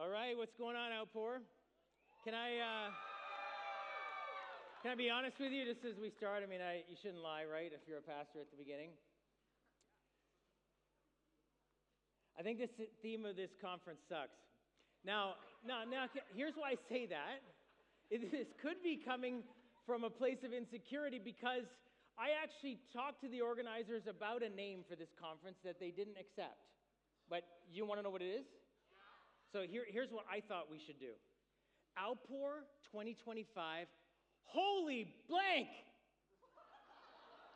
All right, what's going on, Outpour? Can I be honest with you just as we start? I mean, you shouldn't lie, right, if you're a pastor at the beginning. I think the theme of this conference sucks. Now, here's why I say that. This could be coming from a place of insecurity because I actually talked to the organizers about a name for this conference that they didn't accept. But you want to know what it is? So here's what I thought we should do. Outpour 2025, holy blank!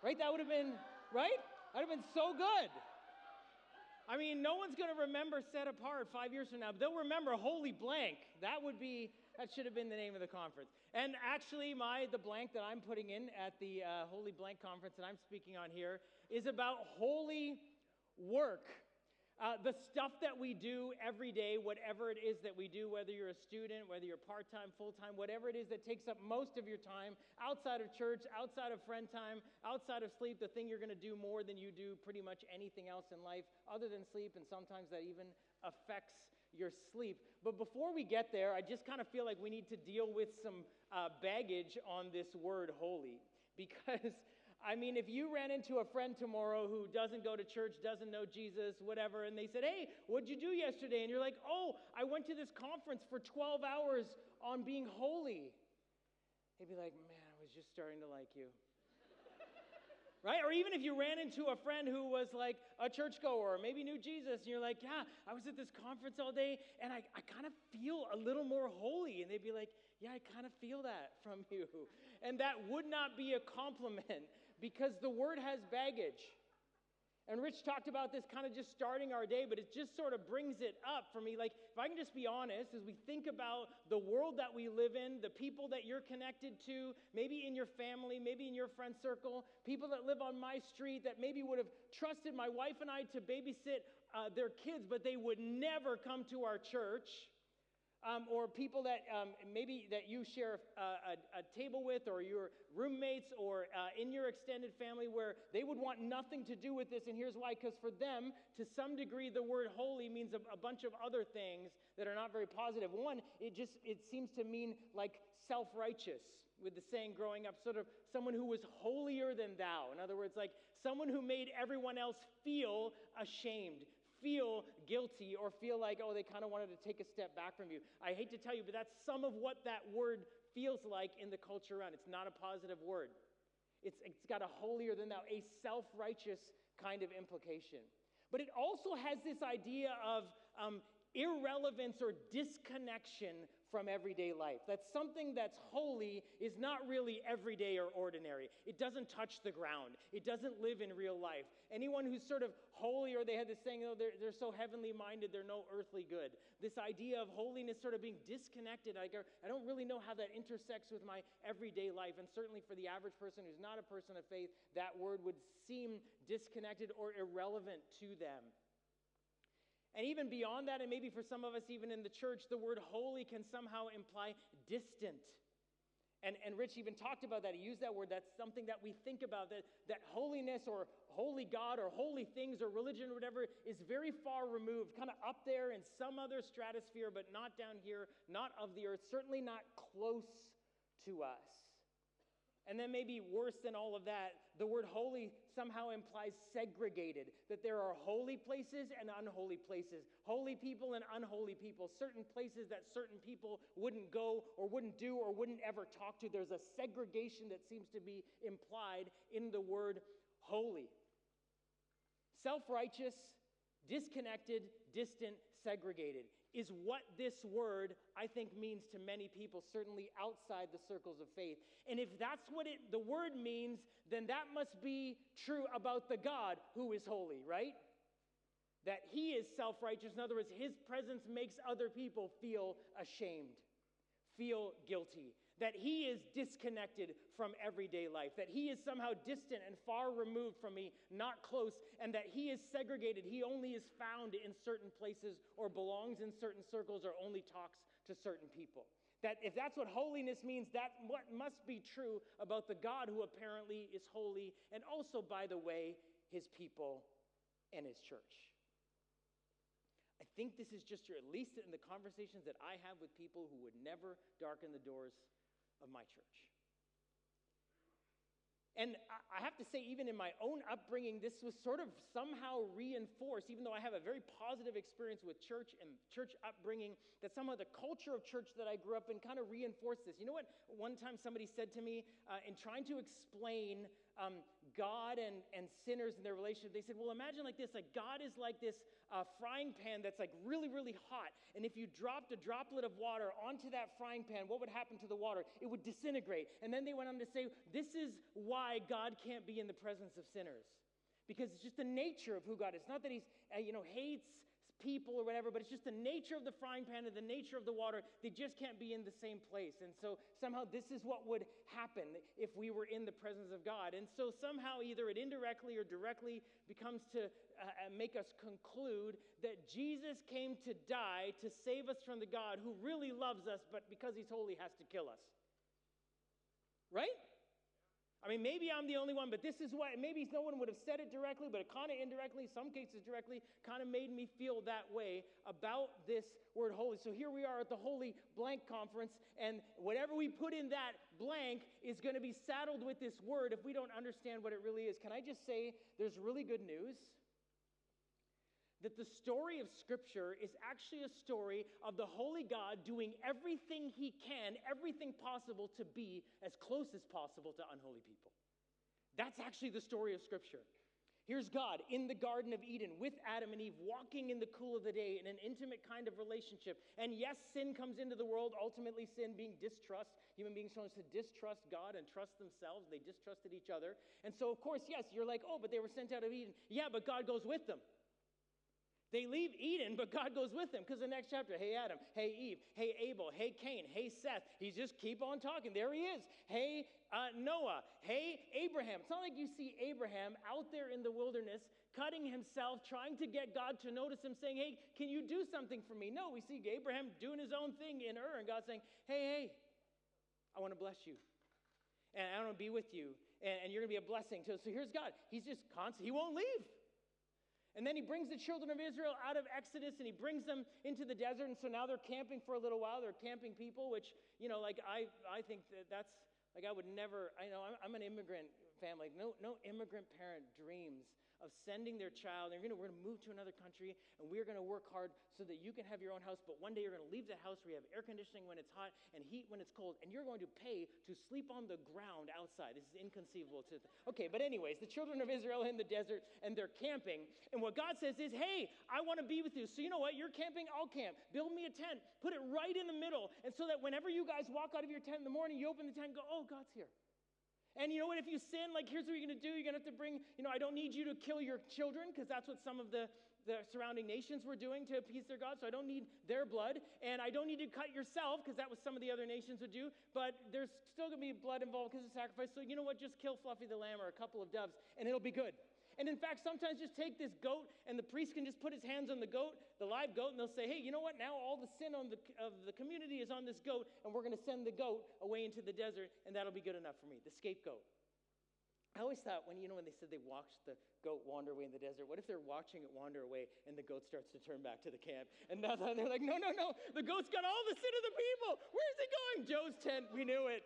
Right? That would have been, right? That would have been so good. I mean, no one's going to remember Set Apart 5 years from now, but they'll remember holy blank. That should have been the name of the conference. And actually, the blank that I'm putting in at the Holy Blank conference that I'm speaking on here is about holy work. The stuff that we do every day, whatever it is that we do, whether you're a student, whether you're part-time, full-time, whatever it is that takes up most of your time, outside of church, outside of friend time, outside of sleep, the thing you're going to do more than you do pretty much anything else in life other than sleep, and sometimes that even affects your sleep. But before we get there, I just kind of feel like we need to deal with some baggage on this word holy. Because I mean, if you ran into a friend tomorrow who doesn't go to church, doesn't know Jesus, whatever, and they said, hey, what'd you do yesterday? And you're like, oh, I went to this conference for 12 hours on being holy. They'd be like, man, I was just starting to like you. Right? Or even if you ran into a friend who was like a churchgoer or maybe knew Jesus, and you're like, yeah, I was at this conference all day, and I kind of feel a little more holy. And they'd be like, yeah, I kind of feel that from you. And that would not be a compliment because the word has baggage. And Rich talked about this kind of just starting our day, but it just sort of brings it up for me. Like, if I can just be honest, as we think about the world that we live in, the people that you're connected to, maybe in your family, maybe in your friend circle, people that live on my street that maybe would have trusted my wife and I to babysit their kids, but they would never come to our church. Or people that maybe that you share a table with, or your roommates, or in your extended family, where they would want nothing to do with this. And here's why: because for them, to some degree, the word holy means a bunch of other things that are not very positive. One, it seems to mean like self-righteous, with the saying growing up, sort of someone who was holier than thou. In other words, like someone who made everyone else feel ashamed, feel guilty, or feel like, oh, they kind of wanted to take a step back from you. I hate to tell you, but that's some of what that word feels like in the culture around. It's not a positive word. It's got a holier than thou, a self-righteous kind of implication. But it also has this idea of irrelevance or disconnection from everyday life. That something that's holy is not really everyday or ordinary. It doesn't touch the ground. It doesn't live in real life. Anyone who's sort of holy, or they had this saying, oh, they're so heavenly minded, they're no earthly good. This idea of holiness sort of being disconnected, I don't really know how that intersects with my everyday life. And certainly for the average person who's not a person of faith, that word would seem disconnected or irrelevant to them. And even beyond that, and maybe for some of us even in the church, the word holy can somehow imply distant. And Rich even talked about that. He used that word. That's something that we think about, that holiness or holy God or holy things or religion or whatever is very far removed, kind of up there in some other stratosphere, but not down here, not of the earth, certainly not close to us. And then maybe worse than all of that, the word holy somehow implies segregated, that there are holy places and unholy places, holy people and unholy people, certain places that certain people wouldn't go or wouldn't do or wouldn't ever talk to. There's a segregation that seems to be implied in the word holy. Self-righteous, disconnected, distant, segregated is what this word, I think, means to many people, certainly outside the circles of faith. And if that's what the word means, then that must be true about the God who is holy, right? That he is self-righteous. In other words, his presence makes other people feel ashamed, feel guilty, that he is disconnected from everyday life, that he is somehow distant and far removed from me, not close, and that he is segregated. He only is found in certain places or belongs in certain circles or only talks to certain people. That if that's what holiness means, that what must be true about the God who apparently is holy, and also, by the way, his people and his church. I think this is just true, at least in the conversations that I have with people who would never darken the doors of my church. And I have to say, even in my own upbringing, this was sort of somehow reinforced, even though I have a very positive experience with church and church upbringing, that somehow the culture of church that I grew up in kind of reinforced this. You know what? One time somebody said to me, in trying to explain God and sinners and their relationship, they said, well, imagine like this, like God is like this frying pan that's like really, really hot. And if you dropped a droplet of water onto that frying pan, what would happen to the water? It would disintegrate. And then they went on to say, this is why God can't be in the presence of sinners. Because it's just the nature of who God is. Not that he's, hates people or whatever, but it's just the nature of the frying pan and the nature of the water. They just can't be in the same place. And so somehow this is what would happen if we were in the presence of God. And so somehow either it indirectly or directly becomes to make us conclude that Jesus came to die to save us from the God who really loves us, but because he's holy has to kill us. Right? I mean, maybe I'm the only one, but this is why, maybe no one would have said it directly, but it kind of indirectly, some cases directly, kind of made me feel that way about this word holy. So here we are at the Holy Blank Conference, and whatever we put in that blank is going to be saddled with this word if we don't understand what it really is. Can I just say there's really good news? That the story of Scripture is actually a story of the holy God doing everything he can, everything possible to be as close as possible to unholy people. That's actually the story of Scripture. Here's God in the Garden of Eden with Adam and Eve, walking in the cool of the day in an intimate kind of relationship. And yes, sin comes into the world, ultimately sin being distrust. Human beings chose to distrust God and trust themselves. They distrusted each other. And so, of course, yes, you're like, oh, but they were sent out of Eden. Yeah, but God goes with them. They leave Eden, but God goes with them. Because the next chapter, hey Adam, hey Eve, hey Abel, hey Cain, hey Seth. He's just keep on talking. There he is. Hey Noah, hey Abraham. It's not like you see Abraham out there in the wilderness cutting himself, trying to get God to notice him, saying, hey, can you do something for me? No, we see Abraham doing his own thing in Ur, and God saying, hey, I want to bless you. And I want to be with you. And you're going to be a blessing to us. So here's God. He's just constant. He won't leave. And then he brings the children of Israel out of Exodus, and he brings them into the desert. And so now they're camping for a little while. They're camping people, which, I think that's, I would never, I'm an immigrant family. No immigrant parent dreams of sending their child. We're going to move to another country, and we're going to work hard so that you can have your own house. But one day you're going to leave that house where you have air conditioning when it's hot and heat when it's cold, and you're going to pay to sleep on the ground outside. This is inconceivable. Okay, but anyways, the children of Israel in the desert, and they're camping. And what God says is, hey, I want to be with you. So you know what? You're camping, I'll camp. Build me a tent. Put it right in the middle. And so that whenever you guys walk out of your tent in the morning, you open the tent and go, oh, God's here. And you know what? If you sin, here's what you're going to do. You're going to have to bring, I don't need you to kill your children, because that's what some of the surrounding nations were doing to appease their God. So I don't need their blood. And I don't need to cut yourself, because that was some of the other nations would do. But there's still going to be blood involved because of sacrifice. So you know what? Just kill Fluffy the lamb or a couple of doves, and it'll be good. And in fact, sometimes just take this goat, and the priest can just put his hands on the goat, the live goat, and they'll say, hey, you know what? Now all the sin of the community is on this goat, and we're going to send the goat away into the desert, and that'll be good enough for me, the scapegoat. I always thought when they said they watched the goat wander away in the desert, what if they're watching it wander away and the goat starts to turn back to the camp? And now they're like, no, the goat's got all the sin of the people. Where's it going? Joe's tent, we knew it.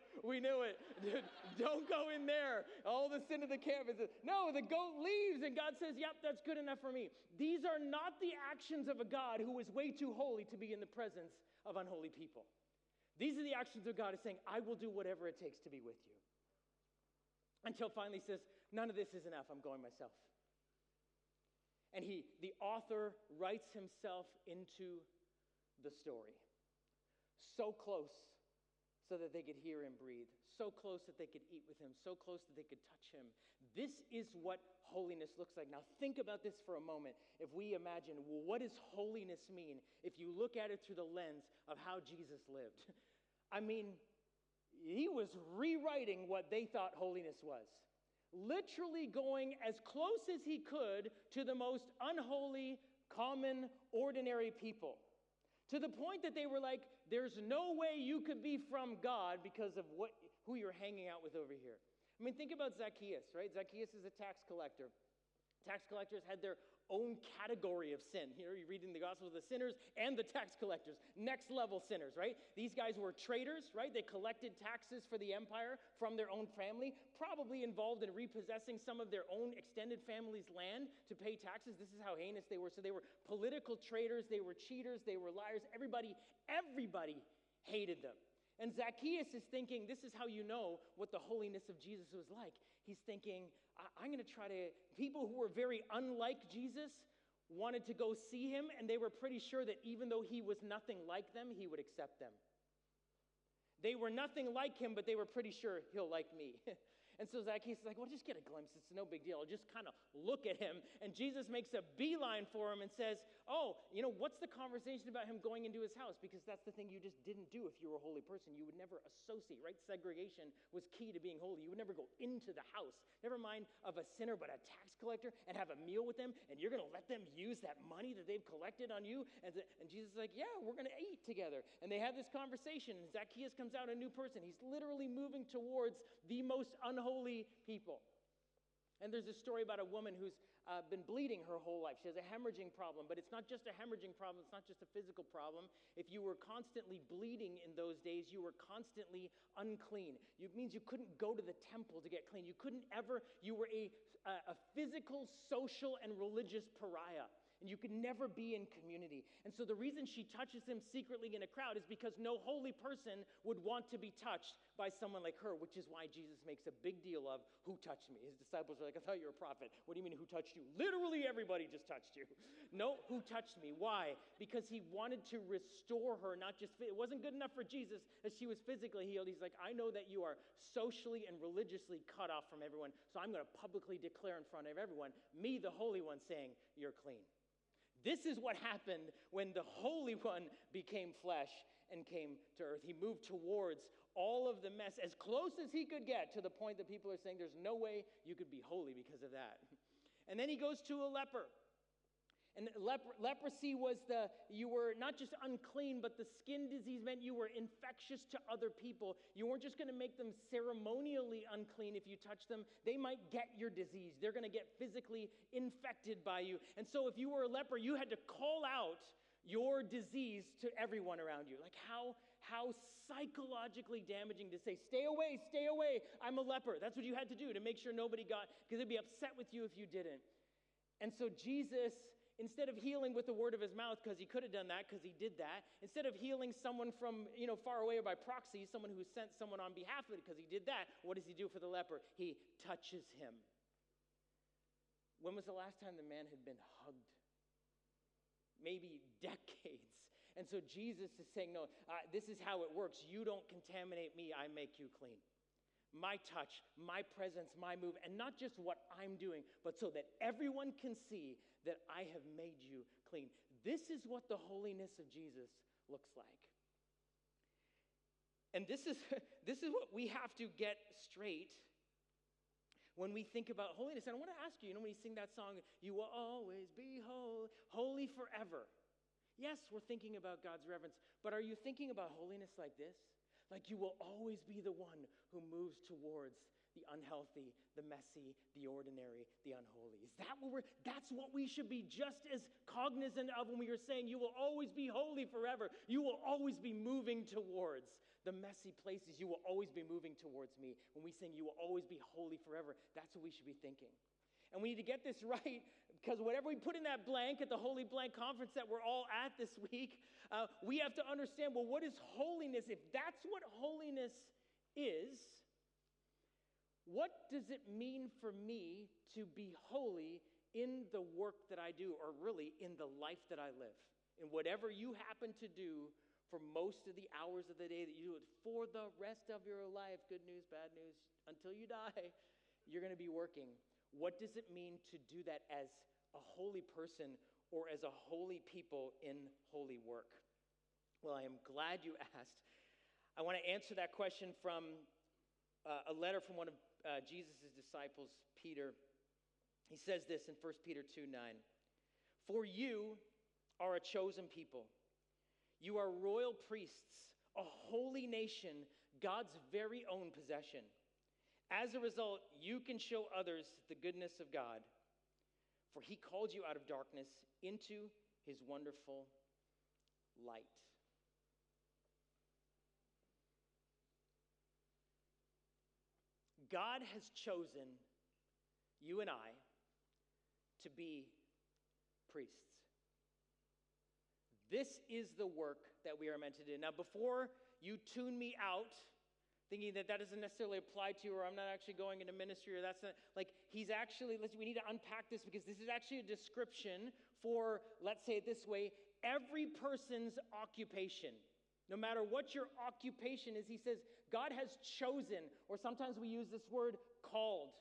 Don't go in there. All the sin of the camp is, no, the goat leaves, and God says, yep, that's good enough for me. These are not the actions of a God who is way too holy to be in the presence of unholy people. These are the actions of God is saying, I will do whatever it takes to be with you. Until finally he says, none of this is enough, I'm going myself. And the author writes himself into the story. So close so that they could hear him breathe. So close that they could eat with him. So close that they could touch him. This is what holiness looks like. Now think about this for a moment. If we imagine, well, what does holiness mean if you look at it through the lens of how Jesus lived? I mean, he was rewriting what they thought holiness was. Literally going as close as he could to the most unholy, common, ordinary people. To the point that they were like, there's no way you could be from God because of who you're hanging out with over here. I mean, think about Zacchaeus, right? Zacchaeus is a tax collector. Tax collectors had their own category of sin. Here you're reading the Gospels, the sinners and the tax collectors, next level sinners, right? These guys were traders, right? They collected taxes for the empire from their own family, probably involved in repossessing some of their own extended family's land to pay taxes. This is how heinous they were. So they were political traitors, they were cheaters, they were liars. Everybody hated them. And Zacchaeus is thinking, this is how you know what the holiness of Jesus was like. He's thinking, I'm going to try to, people who were very unlike Jesus wanted to go see him, and they were pretty sure that even though he was nothing like them, he would accept them. They were nothing like him, but they were pretty sure he'll like me. And so Zacchaeus is like, well, just get a glimpse. It's no big deal. I'll just kind of look at him. And Jesus makes a beeline for him and says, oh, what's the conversation about him going into his house? Because that's the thing you just didn't do if you were a holy person. You would never associate, right? Segregation was key to being holy. You would never go into the house, never mind of a sinner, but a tax collector, and have a meal with them. And you're going to let them use that money that they've collected on you? And Jesus is like, yeah, we're going to eat together. And they have this conversation. And Zacchaeus comes out a new person. He's literally moving towards the most unholy people. And there's a story about a woman who's been bleeding her whole life. She has a hemorrhaging problem, but it's not just a hemorrhaging problem. It's not just a physical problem. If you were constantly bleeding in those days, you were constantly unclean. It means you couldn't go to the temple to get clean. You were a physical, social, and religious pariah. And you could never be in community. And so the reason she touches him secretly in a crowd is because no holy person would want to be touched by someone like her, which is why Jesus makes a big deal of who touched me. His disciples are like, I thought you were a prophet. What do you mean who touched you? Literally everybody just touched you. No, who touched me? Why? Because he wanted to restore her, not just, it wasn't good enough for Jesus that she was physically healed. He's like, I know that you are socially and religiously cut off from everyone, so I'm going to publicly declare in front of everyone, me, the Holy One, saying, you're clean. This is what happened when the Holy One became flesh and came to earth. He moved towards all of the mess as close as he could get to the point that people are saying there's no way you could be holy because of that. And then he goes to a leper. And leprosy was you were not just unclean, but the skin disease meant you were infectious to other people. You weren't just going to make them ceremonially unclean if you touch them. They might get your disease. They're going to get physically infected by you. And so if you were a leper, you had to call out your disease to everyone around you. Like how psychologically damaging to say, stay away, I'm a leper. That's what you had to do to make sure nobody got, because they'd be upset with you if you didn't. And so Jesus, instead of healing with the word of his mouth, because he could have done that, because he did that, instead of healing someone from, far away or by proxy, someone who sent someone on behalf of it, because he did that, what does he do for the leper? He touches him. When was the last time the man had been hugged? Maybe decades. And so Jesus is saying, no, this is how it works. You don't contaminate me, I make you clean. My touch, my presence, my move, and not just what I'm doing, but so that everyone can see that I have made you clean. This is what the holiness of Jesus looks like. And this is what we have to get straight when we think about holiness. And I want to ask you, when you sing that song, you will always be holy forever. Yes, we're thinking about God's reverence, but are you thinking about holiness like this? Like you will always be the one who moves towards the unhealthy, the messy, the ordinary, the unholy. Is that that's what we should be just as cognizant of when we are saying you will always be holy forever. You will always be moving towards the messy places. You will always be moving towards me. When we sing you will always be holy forever, that's what we should be thinking. And we need to get this right, because whatever we put in that blank at the Holy Blank Conference that we're all at this week, we have to understand, well, what is holiness? If that's what holiness is, what does it mean for me to be holy in the work that I do, or really in the life that I live? In whatever you happen to do for most of the hours of the day that you do it for the rest of your life, good news, bad news, until you die, you're going to be working. What does it mean to do that as a holy person or as a holy people in holy work? Well, I am glad you asked. I want to answer that question from a letter from one of Jesus' disciples, Peter. He says this in 1 Peter 2:9. For you are a chosen people. You are royal priests, a holy nation, God's very own possession. As a result, you can show others the goodness of God. For he called you out of darkness into his wonderful light. God has chosen you and I to be priests. This is the work that we are meant to do. Now, before you tune me out, thinking that that doesn't necessarily apply to you, or I'm not actually going into ministry, or that's not, like, he's actually, we need to unpack this, because this is actually a description for, let's say it this way, every person's occupation. No matter what your occupation is, he says, God has chosen, or sometimes we use this word, called.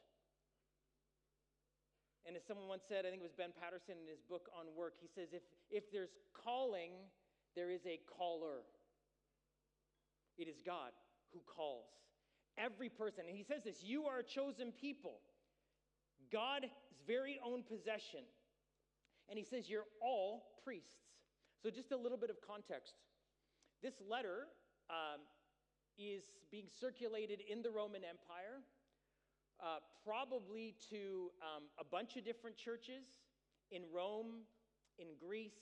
And as someone once said, I think it was Ben Patterson in his book on work, he says, if there's calling, there is a caller. It is God who calls. Every person. And he says this, you are a chosen people. God's very own possession. And he says, you're all priests. So just a little bit of context. This letter is being circulated in the Roman Empire, probably to a bunch of different churches in Rome, in Greece,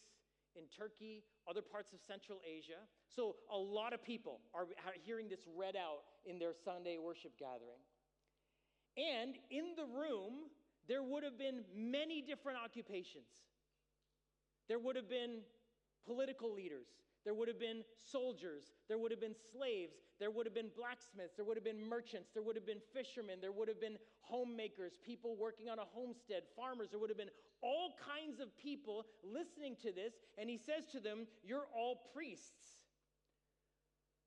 in Turkey, other parts of Central Asia. So a lot of people are hearing this read out in their Sunday worship gathering. And in the room, there would have been many different occupations. There would have been political leaders. There would have been soldiers. There would have been slaves. There would have been blacksmiths. There would have been merchants. There would have been fishermen. There would have been homemakers, people working on a homestead, farmers. There would have been all kinds of people listening to this. And he says to them, you're all priests.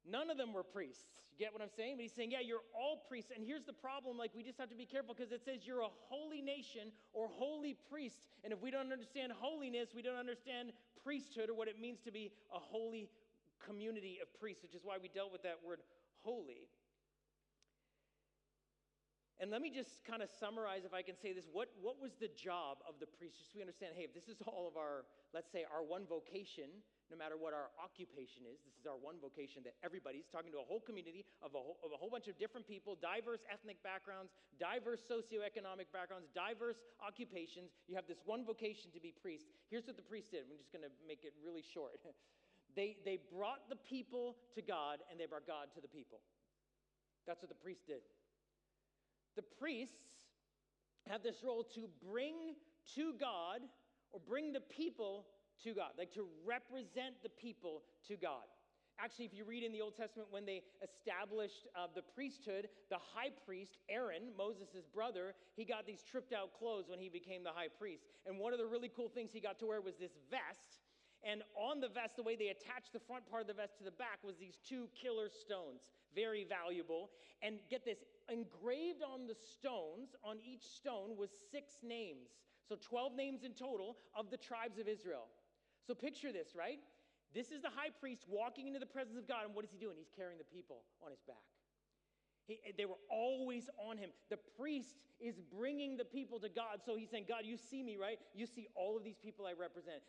None of them were priests. You get what I'm saying? But he's saying, yeah, you're all priests. And here's the problem, like, we just have to be careful, because it says you're a holy nation or holy priest. And if we don't understand holiness, we don't understand priesthood, or what it means to be a holy community of priests, which is why we dealt with that word holy. And let me just kind of summarize, if I can say this, what was the job of the priest? Just so we understand, hey, if this is all of our, let's say, our one vocation, no matter what our occupation is, this is our one vocation, that everybody's talking to a whole community of a whole bunch of different people, diverse ethnic backgrounds, diverse socioeconomic backgrounds, diverse occupations. You have this one vocation to be priest. Here's what the priest did. I'm just going to make it really short. They brought the people to God, and they brought God to the people. That's what the priest did. The priests have this role to bring to God, or bring the people to God, like to represent the people to God. Actually, if you read in the Old Testament, when they established the priesthood, the high priest, Aaron, Moses' brother, he got these tripped out clothes when he became the high priest. And one of the really cool things he got to wear was this vest. And on the vest, the way they attached the front part of the vest to the back was these two killer stones, very valuable. And get this, engraved on the stones, on each stone, was 6 names. So 12 names in total of the tribes of Israel. So picture this, right? This is the high priest walking into the presence of God, and what is he doing? He's carrying the people on his back. They were always on him. The priest is bringing the people to God. So he's saying, God, you see me, right? You see all of these people I represent.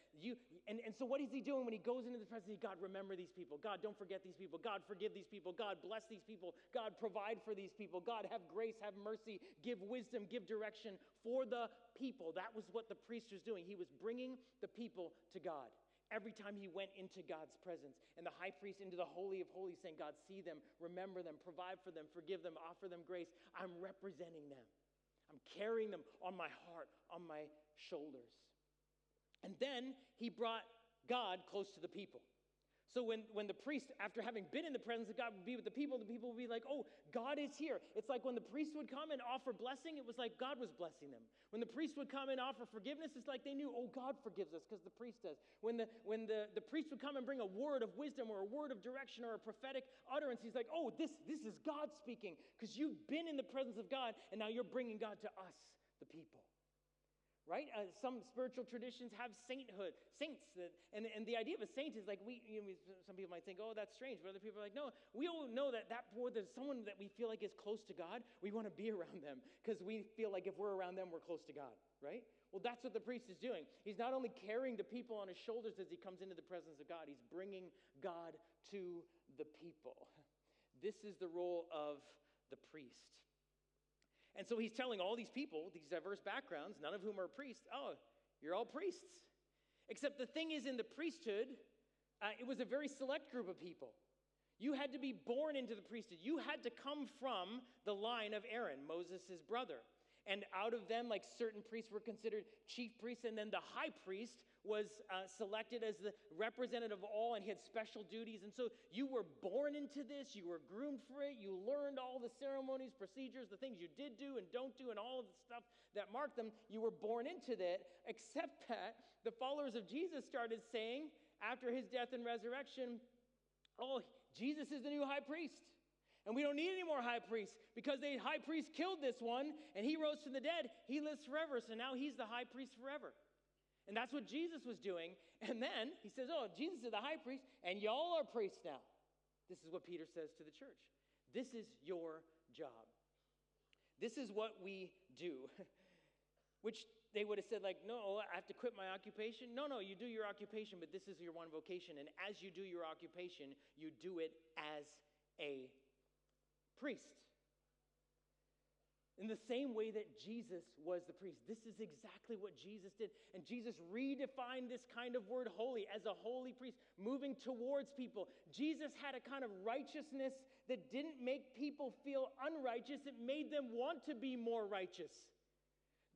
And so what is he doing when he goes into the presence of God? Remember these people. God, don't forget these people. God, forgive these people. God, bless these people. God, provide for these people. God, have grace, have mercy, give wisdom, give direction for the people. That was what the priest was doing. He was bringing the people to God. Every time he went into God's presence, and the high priest into the Holy of Holies, saying, God, see them, remember them, provide for them, forgive them, offer them grace. I'm representing them. I'm carrying them on my heart, on my shoulders. And then he brought God close to the people. So when the priest, after having been in the presence of God, would be with the people would be like, oh, God is here. It's like when the priest would come and offer blessing, it was like God was blessing them. When the priest would come and offer forgiveness, it's like they knew, oh, God forgives us because the priest does. When the priest would come and bring a word of wisdom or a word of direction or a prophetic utterance, he's like, oh, this is God speaking, because you've been in the presence of God, and now you're bringing God to us, the people. Right? Some spiritual traditions have sainthood, saints. And the idea of a saint is like, some people might think, oh, that's strange. But other people are like, no, we all know that there's someone that we feel like is close to God. We want to be around them because we feel like if we're around them, we're close to God. Right? Well, that's what the priest is doing. He's not only carrying the people on his shoulders as he comes into the presence of God, he's bringing God to the people. This is the role of the priest. And so he's telling all these people, these diverse backgrounds, none of whom are priests, oh, you're all priests. Except the thing is, in the priesthood, it was a very select group of people. You had to be born into the priesthood. You had to come from the line of Aaron, Moses' brother. And out of them, like certain priests were considered chief priests, and then the high priest was selected as the representative of all, and he had special duties. And so you were born into this, you were groomed for it, you learned all the ceremonies, procedures, the things you did do and don't do, and all of the stuff that marked them. You were born into that, except that the followers of Jesus started saying, after his death and resurrection, oh, Jesus is the new high priest. And we don't need any more high priests because the high priest killed this one and he rose from the dead. He lives forever. So now he's the high priest forever. And that's what Jesus was doing. And then he says, oh, Jesus is the high priest and y'all are priests now. This is what Peter says to the church. This is your job. This is what we do. Which they would have said, like, no, I have to quit my occupation. No, you do your occupation, but this is your one vocation. And as you do your occupation, you do it as a priest. In the same way that Jesus was the priest. This is exactly what Jesus did. And Jesus redefined this kind of word holy as a holy priest, moving towards people. Jesus had a kind of righteousness that didn't make people feel unrighteous. It made them want to be more righteous.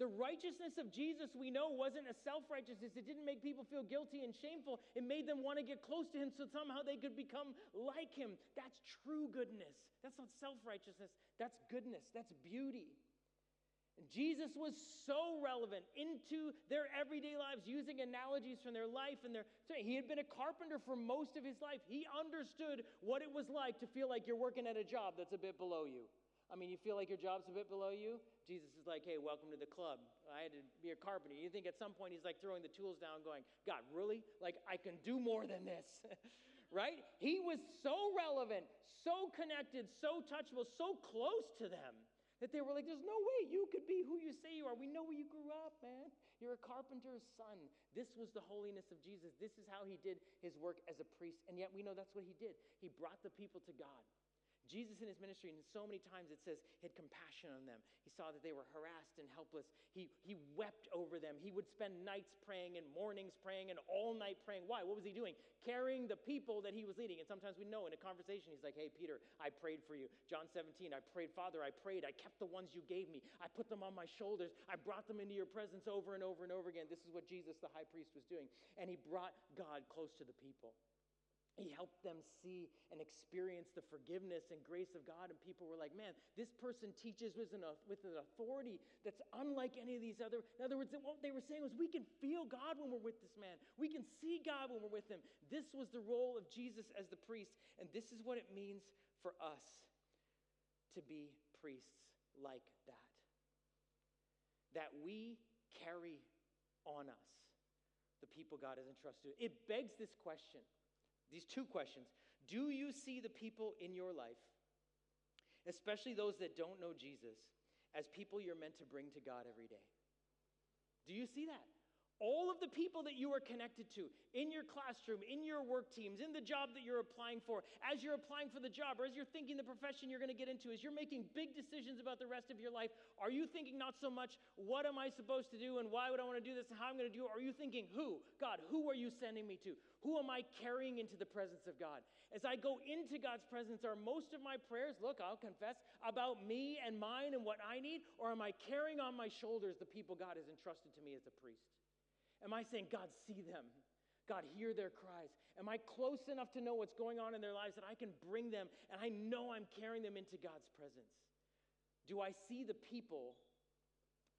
The righteousness of Jesus, we know, wasn't a self-righteousness. It didn't make people feel guilty and shameful. It made them want to get close to him so somehow they could become like him. That's true goodness. That's not self-righteousness. That's goodness. That's beauty. And Jesus was so relevant into their everyday lives, using analogies from their life. He had been a carpenter for most of his life. He understood what it was like to feel like you're working at a job that's a bit below you. I mean, you feel like your job's a bit below you? Jesus is like, hey, welcome to the club. I had to be a carpenter. You think at some point he's like throwing the tools down going, God, really? Like, I can do more than this, right? He was so relevant, so connected, so touchable, so close to them that they were like, there's no way you could be who you say you are. We know where you grew up, man. You're a carpenter's son. This was the holiness of Jesus. This is how he did his work as a priest. And yet we know that's what he did. He brought the people to God. Jesus in his ministry, and so many times it says, he had compassion on them. He saw that they were harassed and helpless. He wept over them. He would spend nights praying and mornings praying and all night praying. Why? What was he doing? Carrying the people that he was leading. And sometimes we know in a conversation, he's like, hey, Peter, I prayed for you. John 17, I prayed, Father, I prayed. I kept the ones you gave me. I put them on my shoulders. I brought them into your presence over and over and over again. This is what Jesus, the high priest, was doing. And he brought God close to the people. He helped them see and experience the forgiveness and grace of God. And people were like, man, this person teaches with an authority that's unlike any of these other. In other words, what they were saying was, we can feel God when we're with this man. We can see God when we're with him. This was the role of Jesus as the priest. And this is what it means for us to be priests like that. That we carry on us the people God has entrusted. It begs this question. These two questions. Do you see the people in your life, especially those that don't know Jesus, as people you're meant to bring to God every day? Do you see that? All of the people that you are connected to in your classroom, in your work teams, in the job that you're applying for, as you're applying for the job, or as you're thinking the profession you're going to get into, as you're making big decisions about the rest of your life, are you thinking not so much, what am I supposed to do and why would I want to do this and how I'm going to do it? Are you thinking, who? God, who are you sending me to? Who am I carrying into the presence of God? As I go into God's presence, are most of my prayers, look, I'll confess, about me and mine and what I need? Or am I carrying on my shoulders the people God has entrusted to me as a priest? Am I saying, God, see them? God, hear their cries? Am I close enough to know what's going on in their lives that I can bring them and I know I'm carrying them into God's presence? Do I see the people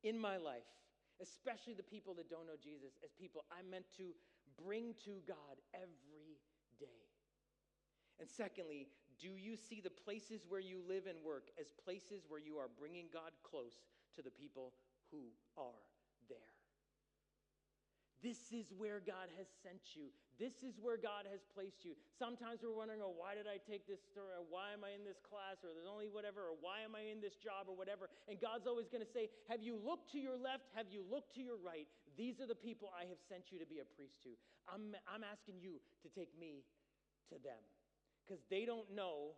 in my life, especially the people that don't know Jesus, as people I'm meant to bring to God every day? And secondly, do you see the places where you live and work as places where you are bringing God close to the people who are there? This is where God has sent you. This is where God has placed you. Sometimes we're wondering, oh, why did I take this story? Or why am I in this class? Or there's only whatever. Or why am I in this job? Or whatever. And God's always going to say, have you looked to your left? Have you looked to your right? These are the people I have sent you to be a priest to. I'm asking you to take me to them. Because they don't know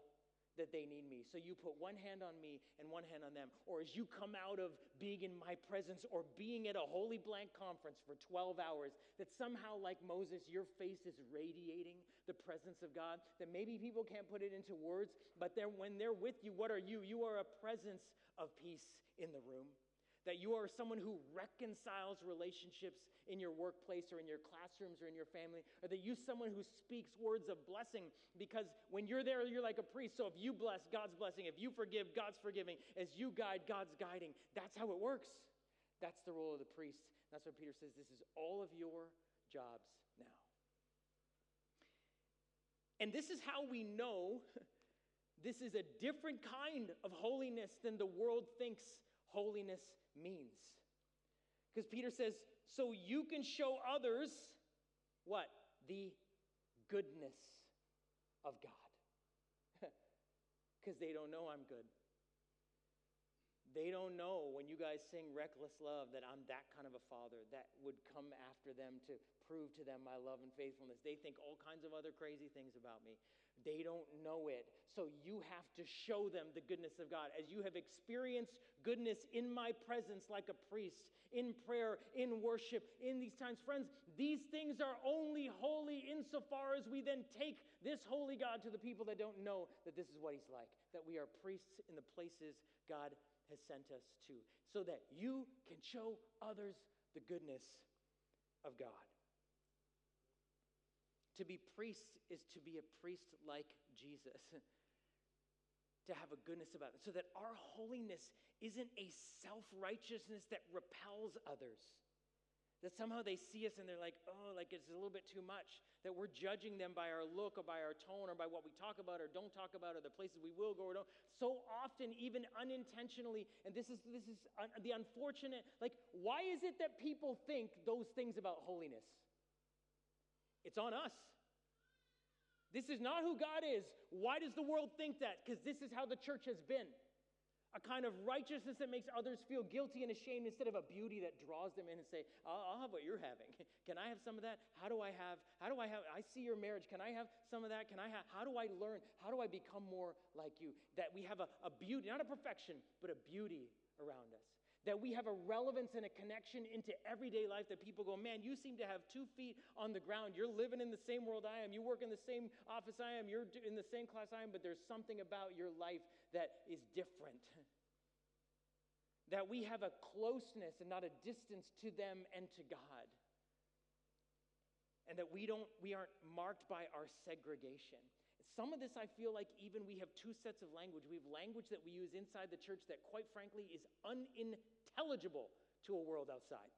that they need me. So you put one hand on me and one hand on them. Or as you come out of being in my presence or being at a Holy Blank conference for 12 hours, that somehow, like Moses, your face is radiating the presence of God, that maybe people can't put it into words, but when they're with you, what are you? You are a presence of peace in the room. That you are someone who reconciles relationships in your workplace or in your classrooms or in your family, or that you're someone who speaks words of blessing, because when you're there, you're like a priest. So if you bless, God's blessing. If you forgive, God's forgiving. As you guide, God's guiding. That's how it works. That's the role of the priest. That's what Peter says. This is all of your jobs now. And this is how we know this is a different kind of holiness than the world thinks holiness means. Because Peter says, so you can show others what? The goodness of God. Because they don't know I'm good. They don't know when you guys sing Reckless Love that I'm that kind of a father that would come after them to prove to them my love and faithfulness. They think all kinds of other crazy things about me. They don't know it. So you have to show them the goodness of God. As you have experienced goodness in my presence like a priest, in prayer, in worship, in these times. Friends, these things are only holy insofar as we then take this holy God to the people that don't know that this is what he's like. That we are priests in the places God has sent us to. So that you can show others the goodness of God. To be priests is to be a priest like Jesus. To have a goodness about it. So that our holiness isn't a self-righteousness that repels others. That somehow they see us and they're like, oh, like it's a little bit too much. That we're judging them by our look or by our tone or by what we talk about or don't talk about or the places we will go or don't. So often, even unintentionally, and this is the unfortunate, like, why is it that people think those things about holiness? It's on us. This is not who God is. Why does the world think that? Because this is how the church has been. A kind of righteousness that makes others feel guilty and ashamed instead of a beauty that draws them in and say, I'll have what you're having. Can I have some of that? I see your marriage. Can I have some of that? How do I learn? How do I become more like you? That we have a beauty, not a perfection, but a beauty around us. That we have a relevance and a connection into everyday life that people go, man, you seem to have 2 feet on the ground. You're living in the same world I am. You work in the same office I am. You're in the same class I am, but there's something about your life that is different. That we have a closeness and not a distance to them and to God. And that we aren't marked by our segregation. Some of this, I feel like even we have 2 sets of language. We have language that we use inside the church that, quite frankly, is unintelligible to a world outside.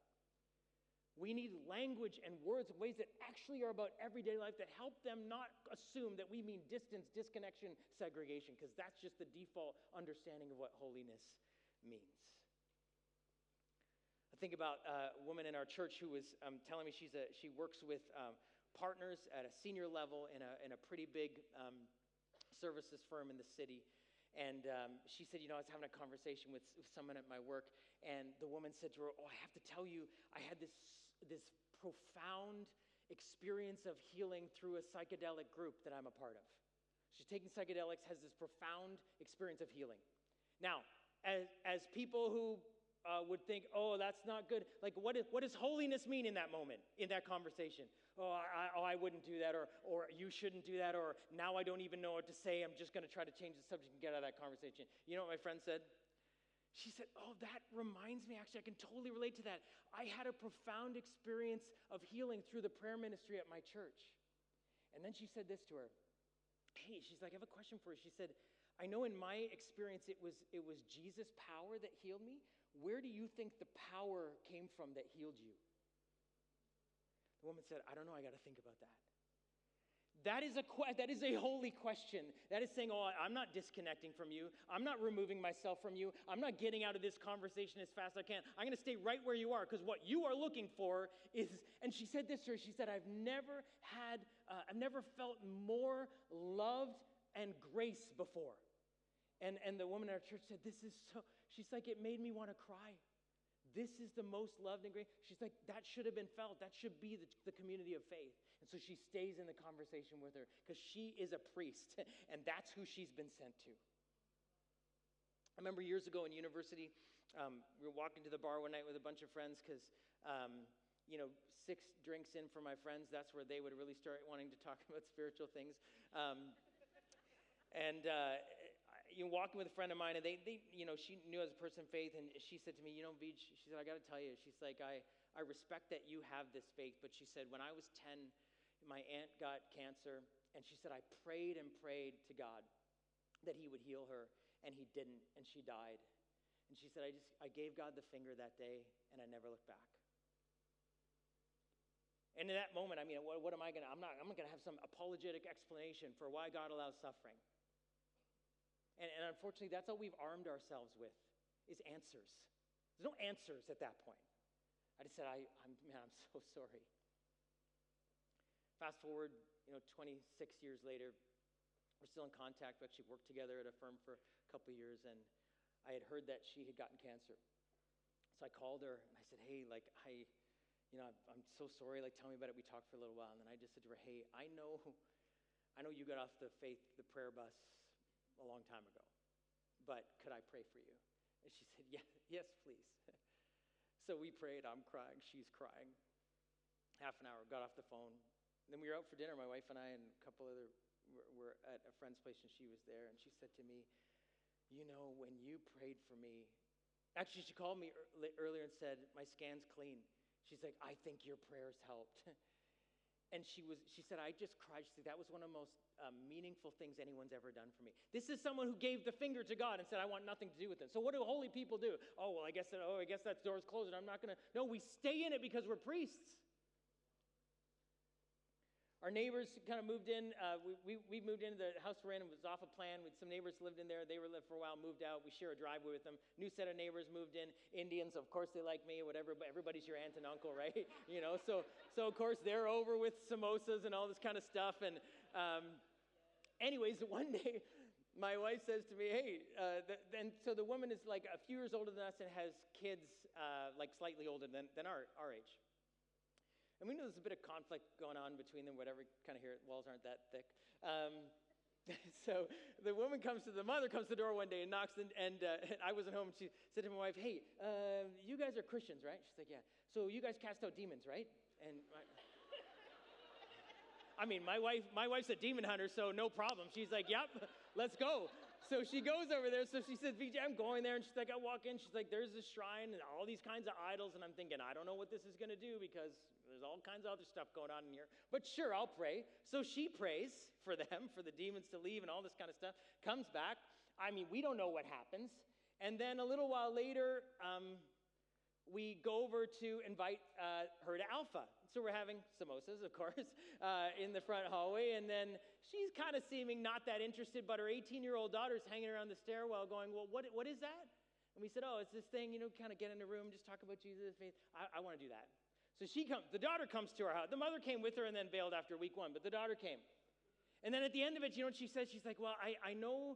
We need language and words, ways that actually are about everyday life that help them not assume that we mean distance, disconnection, segregation, because that's just the default understanding of what holiness means. I think about a woman in our church who was telling me she works with partners at a senior level in a pretty big services firm in the city. And she said, I was having a conversation with someone at my work, and the woman said to her, I have to tell you, I had this profound experience of healing through a psychedelic group that I'm a part of. She's taking psychedelics, has this profound experience of healing. Now, as people who would think, that's not good. Like, what does holiness mean in that moment, in that conversation? I wouldn't do that, or you shouldn't do that, or now I don't even know what to say. I'm just going to try to change the subject and get out of that conversation. You know what my friend said? She said, that reminds me, actually, I can totally relate to that. I had a profound experience of healing through the prayer ministry at my church. And then she said this to her. Hey, she's like, I have a question for you. She said, I know in my experience it was Jesus' power that healed me. Where do you think the power came from that healed you? The woman said, I don't know. I got to think about that. That is a holy question. That is saying, I'm not disconnecting from you. I'm not removing myself from you. I'm not getting out of this conversation as fast as I can. I'm going to stay right where you are, because what you are looking for is, and she said this to her, she said, I've never felt more loved and grace before. And the woman at our church said, this is so, she's like, it made me want to cry. This is the most loved and great. She's like, that should have been felt. That should be the community of faith. And so she stays in the conversation with her because she is a priest, and that's who she's been sent to. I remember years ago in university, we were walking to the bar one night with a bunch of friends because, 6 drinks in for my friends, that's where they would really start wanting to talk about spiritual things. Walking with a friend of mine, and she knew I was a person of faith, and she said to me, Vij, she said, I got to tell you, she's like, I respect that you have this faith, but she said, when I was 10, my aunt got cancer, and she said, I prayed and prayed to God that he would heal her, and he didn't, and she died. And she said, I gave God the finger that day, and I never looked back. And in that moment, what am I going to, I'm not going to have some apologetic explanation for why God allows suffering. And unfortunately, that's all we've armed ourselves with, is answers. There's no answers at that point. I just said, I'm so sorry. Fast forward, 26 years later, we're still in contact. We actually worked together at a firm for a couple of years, and I had heard that she had gotten cancer. So I called her, and I said, hey, I'm so sorry. Tell me about it. We talked for a little while, and then I just said to her, hey, I know you got off the prayer bus a long time ago, but could I pray for you? And she said, yes, please. So we prayed. I'm crying. She's crying. Half an hour, got off the phone. Then we were out for dinner, my wife and I, and a couple other were at a friend's place, and she was there, and she said to me, when you prayed for me, actually she called me earlier and said, my scan's clean. She's like, I think your prayers helped. And she said, I just cried. She said, that was one of the most meaningful things anyone's ever done for me. This is someone who gave the finger to God and said, I want nothing to do with it. So what do holy people do? I guess that door's closed and I'm not going to. No, we stay in it because we're priests. Our neighbors kind of moved in. We moved into the house we're in. It was off a plan. We had some neighbors lived in there. They were lived for a while, moved out. We share a driveway with them. New set of neighbors moved in. Indians, of course, they like me, whatever, but everybody's your aunt and uncle, right? So of course, they're over with samosas and all this kind of stuff. And anyways, one day, my wife says to me, hey, so the woman is like a few years older than us and has kids slightly older than our age. And we know there's a bit of conflict going on between them, whatever, kind of here, walls aren't that thick. So the mother comes to the door one day and knocks, and I wasn't home. She said to my wife, hey, you guys are Christians, right? She's like, yeah. So you guys cast out demons, right? And my wife's a demon hunter, so no problem. She's like, yep, let's go. So she goes over there. So she says, Vijay, I'm going there. And she's like, I walk in. She's like, there's this shrine and all these kinds of idols. And I'm thinking, I don't know what this is going to do because there's all kinds of other stuff going on in here. But sure, I'll pray. So she prays for them, for the demons to leave and all this kind of stuff. Comes back. We don't know what happens. And then a little while later, we go over to invite her to Alpha. So we're having samosas, of course, in the front hallway. And then she's kind of seeming not that interested, but her 18-year-old daughter's hanging around the stairwell going, well, what is that? And we said, it's this thing, kind of get in the room, just talk about Jesus' faith. I want to do that. So she comes. The daughter comes to our house. The mother came with her and then bailed after week 1, but the daughter came. And then at the end of it, what she says? She's like, well, I know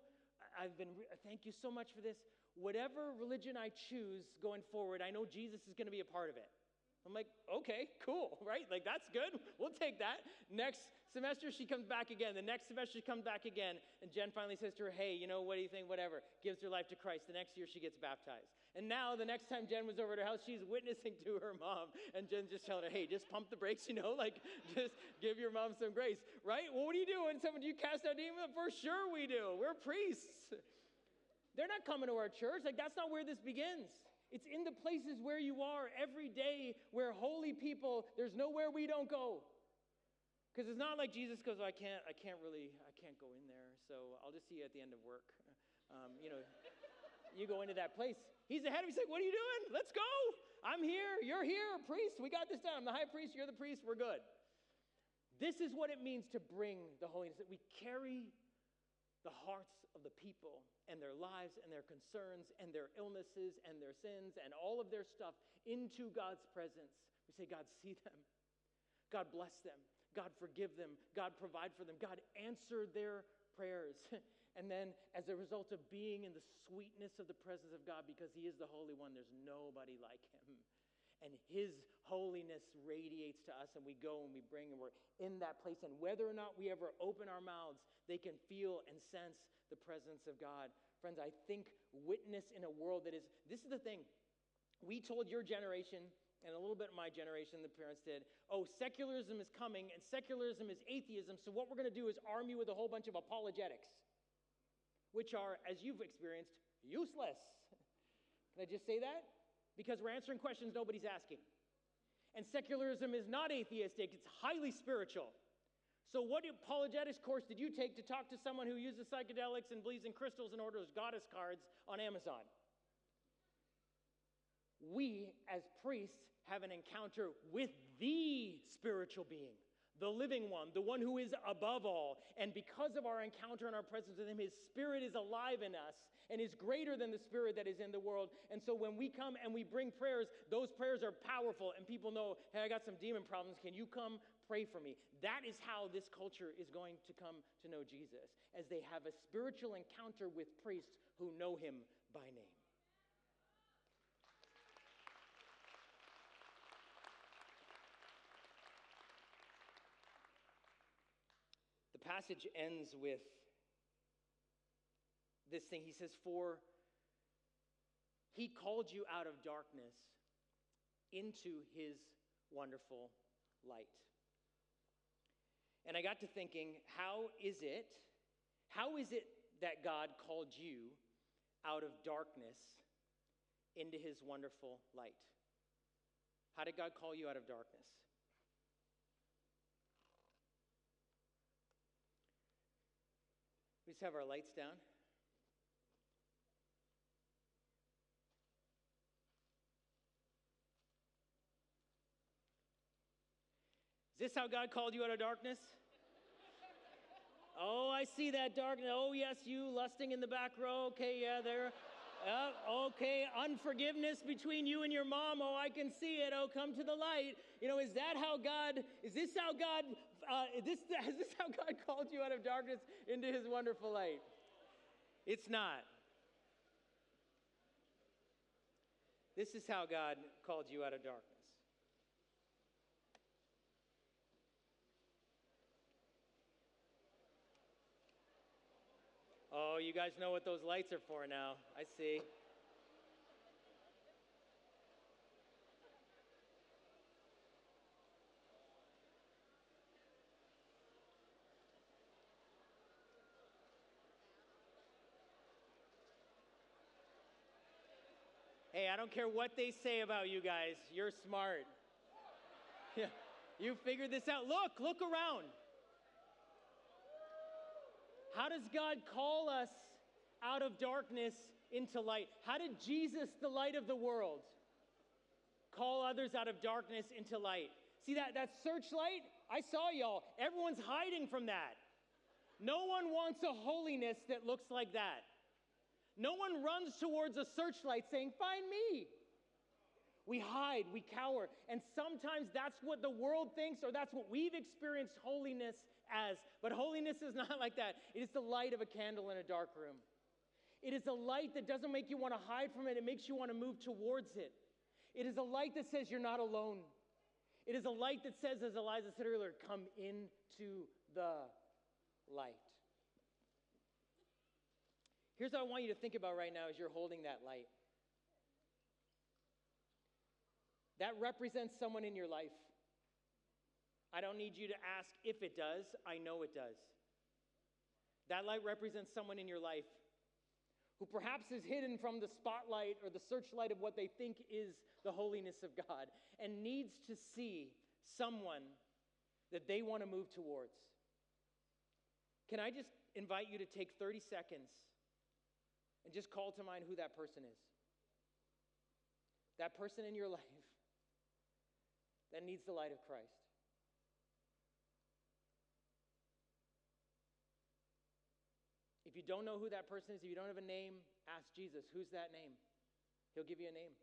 thank you so much for this. Whatever religion I choose going forward, I know Jesus is going to be a part of it. I'm like, okay, cool, right? That's good. We'll take that. Next semester, she comes back again. The next semester, she comes back again. And Jen finally says to her, hey, what do you think? Whatever. Gives her life to Christ. The next year, she gets baptized. And now, the next time Jen was over at her house, she's witnessing to her mom. And Jen's just telling her, hey, just pump the brakes, just give your mom some grace, right? Well, what do you do? And do you cast out demons? For sure we do. We're priests. They're not coming to our church. That's not where this begins. It's in the places where you are every day where holy people, there's nowhere we don't go. Because it's not like Jesus goes, I can't go in there, so I'll just see you at the end of work. You go into that place. He's ahead of you. He's like, what are you doing? Let's go. I'm here. You're here. Priest, we got this down. I'm the high priest. You're the priest. We're good. This is what it means to bring the holiness. That we carry the hearts of the people and their lives and their concerns and their illnesses and their sins and all of their stuff into God's presence. We say, God, see them. God, bless them. God, forgive them. God, provide for them. God, answer their prayers. And then as a result of being in the sweetness of the presence of God, because he is the Holy One, there's nobody like him. And his holiness radiates to us, and we go and we bring, and we're in that place. And whether or not we ever open our mouths, they can feel and sense the presence of God. Friends, I think witness in a world that is, this is the thing. We told your generation, and a little bit of my generation, the parents did, oh, secularism is coming, and secularism is atheism, so what we're going to do is arm you with a whole bunch of apologetics, which are, as you've experienced, useless. Can I just say that? Because we're answering questions nobody's asking. And secularism is not atheistic, it's highly spiritual. So what apologetics course did you take to talk to someone who uses psychedelics and believes in crystals and orders goddess cards on Amazon? We, as priests, have an encounter with the spiritual being, the living one, the one who is above all. And because of our encounter and our presence with him, his spirit is alive in us and is greater than the spirit that is in the world. And so when we come and we bring prayers, those prayers are powerful, and people know, hey, I got some demon problems. Can you come pray for me? That is how this culture is going to come to know Jesus, as they have a spiritual encounter with priests who know him by name. The passage ends with this thing. He says, for he called you out of darkness into his wonderful light. And I got to thinking, how is it that God called you out of darkness into his wonderful light? How did God call you out of darkness? We just have our lights down. Is this how God called you out of darkness? Oh, I see that darkness. Oh, yes, you lusting in the back row. Okay, yeah, there. Okay, unforgiveness between you and your mom. Oh, I can see it. Oh, come to the light. You know, is this how God called you out of darkness into his wonderful light? It's not. This is how God called you out of darkness. Oh, you guys know what those lights are for now. I see. Hey, I don't care what they say about you guys. You're smart. Yeah, you figured this out. Look around. How does God call us out of darkness into light? How did Jesus, the light of the world, call others out of darkness into light? See that searchlight? I saw y'all. Everyone's hiding from that. No one wants a holiness that looks like that. No one runs towards a searchlight saying, find me. We hide, we cower, and sometimes that's what the world thinks, or that's what we've experienced holiness as. But holiness is not like that. It is the light of a candle in a dark room. It is a light that doesn't make you want to hide from it. It makes you want to move towards it. It is a light that says you're not alone. It is a light that says, as Eliza said earlier, come into the light. Here's what I want you to think about right now as you're holding that light. That represents someone in your life. I don't need you to ask if it does. I know it does. That light represents someone in your life who perhaps is hidden from the spotlight or the searchlight of what they think is the holiness of God and needs to see someone that they want to move towards. Can I just invite you to take 30 seconds and just call to mind who that person is? That person in your life that needs the light of Christ. If you don't know who that person is, if you don't have a name, ask Jesus, who's that name? He'll give you a name.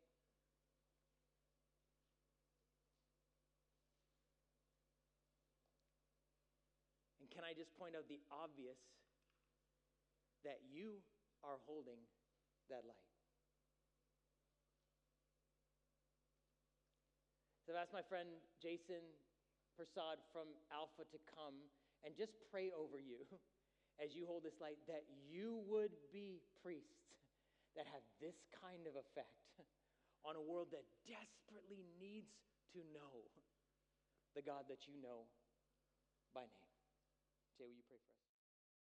And can I just point out the obvious? that you are holding that light. So I've asked my friend Jason Prasad from Alpha to come and just pray over you as you hold this light, that you would be priests that have this kind of effect on a world that desperately needs to know the God that you know by name. Jay, will you pray for us?